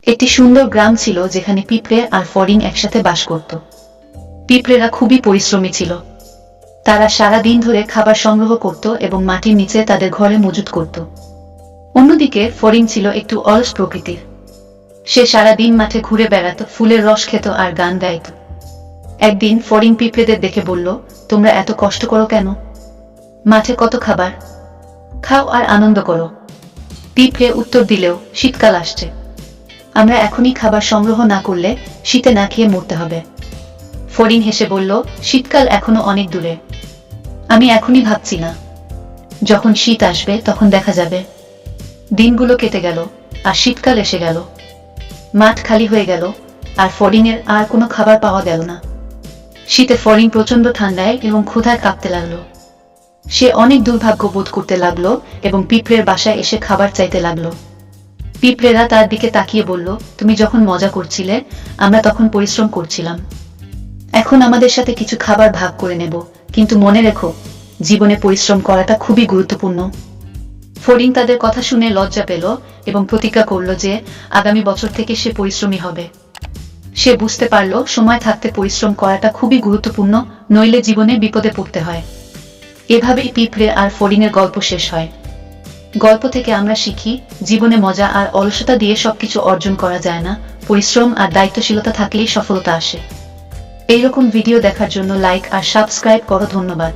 একটি সুন্দর গ্রাম ছিল যেখানে পিঁপড়ে আর ফড়িং একসাথে বাস করত। পিঁপড়েরা খুবই পরিশ্রমী ছিল। তারা সারা দিন ধরে খাবার সংগ্রহ করত এবং মাটির নিচে তাদের ঘরে মজুত করত। অন্যদিকে ফড়িং ছিল একটু অলস প্রকৃতির। সে সারা দিন মাঠে ঘুরে বেড়াত, ফুলের রস খেত আর গান গাইত। একদিন ফড়িং পিঁপড়েদের দেখে বলল, তোমরা এত কষ্ট করো কেন? মাঠে কত খাবার, খাও আর আনন্দ করো। পিঁপড়ে উত্তর দিলেও, শীতকাল আসছে, আমরা এখনই খাবার সংগ্রহ না করলে শীতে না খেয়ে মরতে হবে। ফড়িং হেসে বলল, শীতকাল এখনো অনেক দূরে, আমি এখনই ভাবছি না, যখন শীত আসবে তখন দেখা যাবে। দিনগুলো কেটে গেল আর শীতকাল এসে গেল। মাঠ খালি হয়ে গেল আর ফড়িংয়ের আর কোনো খাবার পাওয়া গেল না। শীতে ফড়িং প্রচন্ড ঠান্ডায় এবং ক্ষুধায় কাঁপতে লাগলো। সে অনেক দুর্ভাগ্য বোধ করতে লাগলো এবং পিঁপড়ের বাসায় এসে খাবার চাইতে লাগলো। পিঁপড়েরা তার দিকে তাকিয়ে বলল, তুমি যখন মজা করছিলে আমরা তখন পরিশ্রম করছিলাম, এখন আমাদের সাথে কিছু খাবার ভাগ করে নেব, কিন্তু মনে রেখো, জীবনে পরিশ্রম করাটা খুবই গুরুত্বপূর্ণ। ফড়িং তাদের কথা শুনে লজ্জা পেল এবং প্রতিজ্ঞা করল যে আগামী বছর থেকে সে পরিশ্রমী হবে। সে বুঝতে পারল সময় থাকতে পরিশ্রম করাটা খুবই গুরুত্বপূর্ণ, নইলে জীবনে বিপদে পড়তে হয়। এভাবেই পিঁপড়ে আর ফড়িংয়ের গল্প শেষ হয়। গল্প থেকে আমরা শিখি, জীবনে মজা আর অলসতা দিয়ে সবকিছু অর্জন করা যায় না, পরিশ্রম আর দায়িত্বশীলতা থাকলেই সফলতা আসে। এইরকম ভিডিও দেখার জন্য লাইক আর সাবস্ক্রাইব করো। ধন্যবাদ।